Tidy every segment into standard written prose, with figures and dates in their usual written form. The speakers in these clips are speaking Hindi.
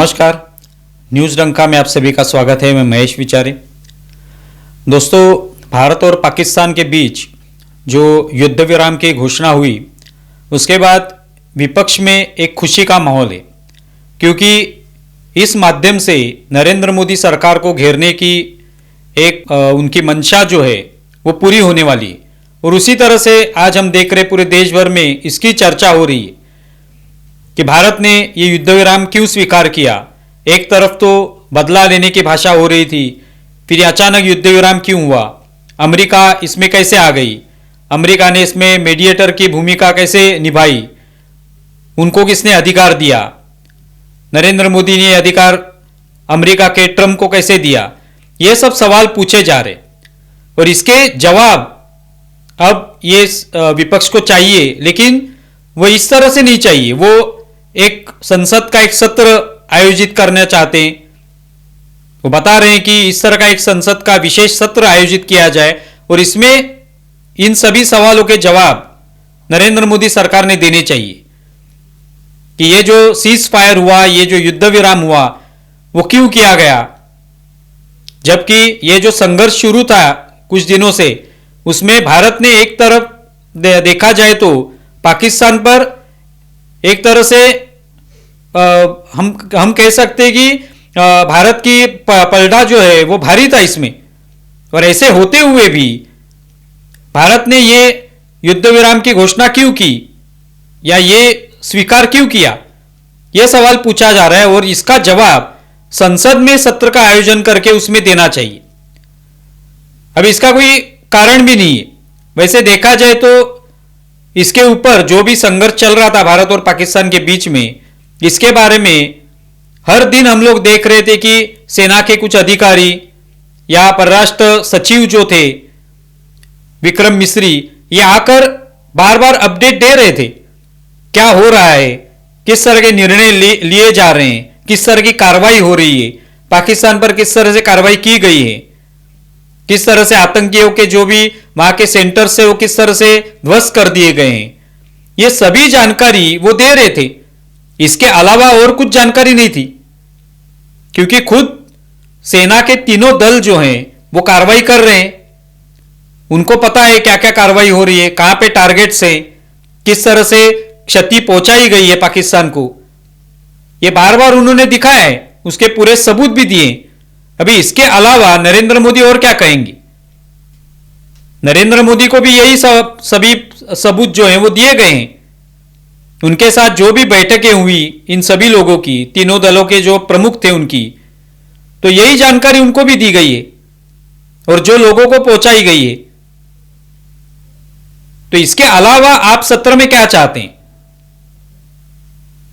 नमस्कार। न्यूज़ डंका में आप सभी का स्वागत है। मैं महेश विचारे। दोस्तों, भारत और पाकिस्तान के बीच जो युद्ध विराम की घोषणा हुई उसके बाद विपक्ष में एक खुशी का माहौल है, क्योंकि इस माध्यम से नरेंद्र मोदी सरकार को घेरने की एक उनकी मंशा जो है वो पूरी होने वाली है। और उसी तरह से आज हम देख रहे पूरे देश भर में इसकी चर्चा हो रही है कि भारत ने ये युद्ध विराम क्यों स्वीकार किया। एक तरफ तो बदला लेने की भाषा हो रही थी, फिर अचानक युद्ध विराम क्यों हुआ, अमेरिका इसमें कैसे आ गई, अमेरिका ने इसमें मीडिएटर की भूमिका कैसे निभाई, उनको किसने अधिकार दिया, नरेंद्र मोदी ने अधिकार अमेरिका के ट्रंप को कैसे दिया। ये सब सवाल पूछे जा रहे और इसके जवाब अब ये विपक्ष को चाहिए, लेकिन वो इस तरह से नहीं चाहिए। वो एक संसद का एक सत्र आयोजित करना चाहते हैं। वो बता रहे हैं कि इस तरह का एक संसद का विशेष सत्र आयोजित किया जाए और इसमें इन सभी सवालों के जवाब नरेंद्र मोदी सरकार ने देने चाहिए कि ये जो सीज फायर हुआ, ये जो युद्ध विराम हुआ, वो क्यों किया गया, जबकि ये जो संघर्ष शुरू था कुछ दिनों से, उसमें भारत ने एक तरफ देखा जाए तो पाकिस्तान पर एक तरह से हम कह सकते हैं कि भारत की पलड़ा जो है वो भारी था इसमें। और ऐसे होते हुए भी भारत ने ये युद्ध विराम की घोषणा क्यों की या ये स्वीकार क्यों किया, यह सवाल पूछा जा रहा है और इसका जवाब संसद में सत्र का आयोजन करके उसमें देना चाहिए। अब इसका कोई कारण भी नहीं है। वैसे देखा जाए तो इसके ऊपर जो भी संघर्ष चल रहा था भारत और पाकिस्तान के बीच में, इसके बारे में हर दिन हम लोग देख रहे थे कि सेना के कुछ अधिकारी या परराष्ट्र सचिव जो थे विक्रम मिस्री, ये आकर बार बार अपडेट दे रहे थे क्या हो रहा है, किस तरह के निर्णय लिए जा रहे हैं, किस तरह की कार्रवाई हो रही है, पाकिस्तान पर किस तरह से कार्रवाई की गई है, किस तरह से आतंकियों के जो भी वहां के सेंटर से वो किस तरह से ध्वस्त कर दिए गए हैं। ये सभी जानकारी वो दे रहे थे। इसके अलावा और कुछ जानकारी नहीं थी, क्योंकि खुद सेना के तीनों दल जो हैं वो कार्रवाई कर रहे हैं। उनको पता है क्या क्या कार्रवाई हो रही है, कहां पे टारगेट्स है, किस तरह से क्षति पहुंचाई गई है पाकिस्तान को। ये बार बार उन्होंने दिखाया है, उसके पूरे सबूत भी दिए। अभी इसके अलावा नरेंद्र मोदी और क्या कहेंगे। नरेंद्र मोदी को भी यही सभी सबूत जो हैं वो दिए गए हैं। उनके साथ जो भी बैठकें हुई इन सभी लोगों की, तीनों दलों के जो प्रमुख थे उनकी, तो यही जानकारी उनको भी दी गई है और जो लोगों को पहुंचाई गई है। तो इसके अलावा आप सत्र में क्या चाहते हैं,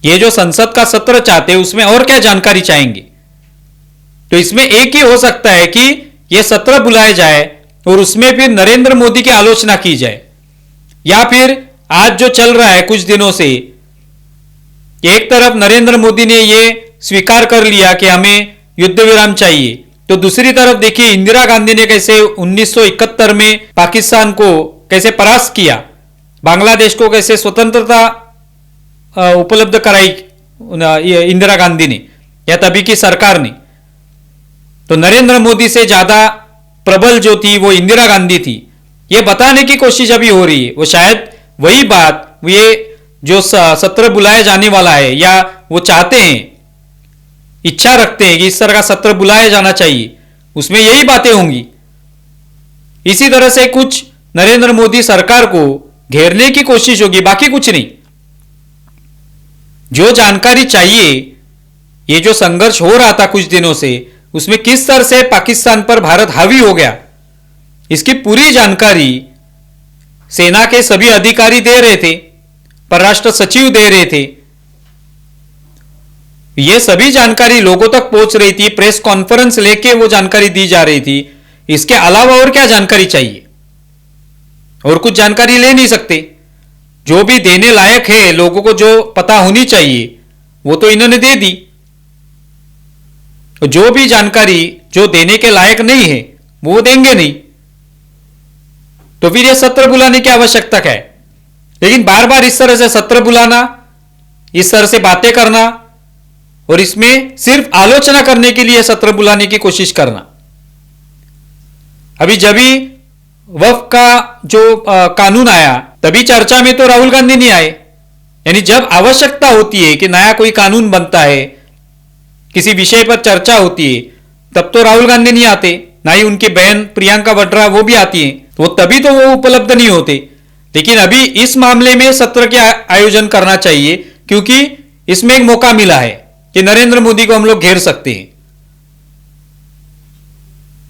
ये जो संसद का सत्र चाहते हैं उसमें और क्या जानकारी चाहेंगे। तो इसमें एक ही हो सकता है कि यह सत्र बुलाया जाए और उसमें फिर नरेंद्र मोदी की आलोचना की जाए, या फिर आज जो चल रहा है कुछ दिनों से, एक तरफ नरेंद्र मोदी ने यह स्वीकार कर लिया कि हमें युद्ध विराम चाहिए, तो दूसरी तरफ देखिए इंदिरा गांधी ने कैसे 1971 में पाकिस्तान को कैसे परास्त किया, बांग्लादेश को कैसे स्वतंत्रता उपलब्ध कराई इंदिरा गांधी ने या तभी की सरकार ने। तो नरेंद्र मोदी से ज्यादा प्रबल जो थी वो इंदिरा गांधी थी। ये बताने की कोशिश अभी हो रही है। वो शायद वही बात, ये जो सत्र बुलाया जाने वाला है, या वो चाहते हैं, इच्छा रखते हैं कि इस तरह का सत्र बुलाया जाना चाहिए, उसमें यही बातें होंगी। इसी तरह से कुछ नरेंद्र मोदी सरकार को घेरने की कोशिश होगी, बाकी कुछ नहीं। जो जानकारी चाहिए, ये जो संघर्ष हो रहा था कुछ दिनों से, उसमें किस तरह से पाकिस्तान पर भारत हावी हो गया, इसकी पूरी जानकारी सेना के सभी अधिकारी दे रहे थे, परराष्ट्र सचिव दे रहे थे। यह सभी जानकारी लोगों तक पहुंच रही थी, प्रेस कॉन्फ्रेंस लेके वो जानकारी दी जा रही थी। इसके अलावा और क्या जानकारी चाहिए, और कुछ जानकारी ले नहीं सकते। जो भी देने लायक है, लोगों को जो पता होनी चाहिए वो तो इन्होंने दे दी। जो भी जानकारी जो देने के लायक नहीं है वो देंगे नहीं, तो फिर यह सत्र बुलाने की आवश्यकता क्या है। लेकिन बार बार इस तरह से सत्र बुलाना, इस तरह से बातें करना, और इसमें सिर्फ आलोचना करने के लिए सत्र बुलाने की कोशिश करना। अभी जब भी वक्फ का जो कानून आया तभी चर्चा में तो राहुल गांधी नहीं आए। यानी जब आवश्यकता होती है कि नया कोई कानून बनता है, किसी विषय पर चर्चा होती है, तब तो राहुल गांधी नहीं आते, ना ही उनकी बहन प्रियंका वाड्रा वो भी आती है, वो तभी तो वो उपलब्ध नहीं होते। लेकिन अभी इस मामले में सत्र के आयोजन करना चाहिए, क्योंकि इसमें एक मौका मिला है कि नरेंद्र मोदी को हम लोग घेर सकते हैं।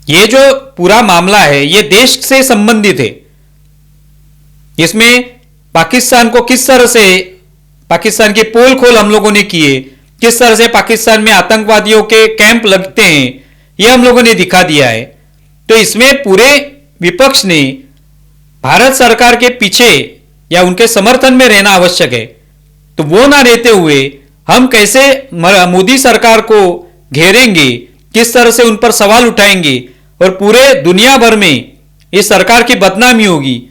ये जो पूरा मामला है ये देश से संबंधित है। इसमें पाकिस्तान को किस तरह से, पाकिस्तान की पोल खोल हम लोगों ने किए, किस तरह से पाकिस्तान में आतंकवादियों के कैंप लगते हैं, यह हम लोगों ने दिखा दिया है। तो इसमें पूरे विपक्ष ने भारत सरकार के पीछे या उनके समर्थन में रहना आवश्यक है। तो वो ना रहते हुए हम कैसे मोदी सरकार को घेरेंगे, किस तरह से उन पर सवाल उठाएंगे और पूरे दुनिया भर में इस सरकार की बदनामी होगी,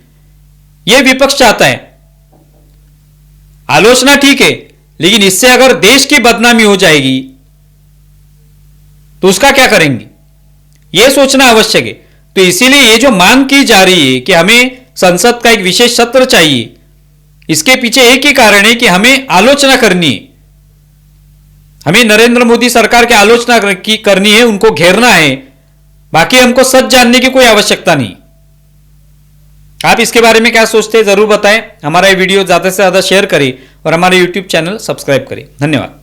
यह विपक्ष चाहता है। आलोचना ठीक है, लेकिन इससे अगर देश की बदनामी हो जाएगी तो उसका क्या करेंगे, यह सोचना आवश्यक है। तो इसीलिए ये जो मांग की जा रही है कि हमें संसद का एक विशेष सत्र चाहिए, इसके पीछे एक ही कारण है कि हमें आलोचना करनी है, हमें नरेंद्र मोदी सरकार की आलोचना करनी है, उनको घेरना है। बाकी हमको सच जानने की कोई आवश्यकता नहीं। आप इसके बारे में क्या सोचते हैं जरूर बताएं। हमारा ये वीडियो ज्यादा से ज्यादा शेयर करें और हमारे YouTube चैनल सब्सक्राइब करें। धन्यवाद।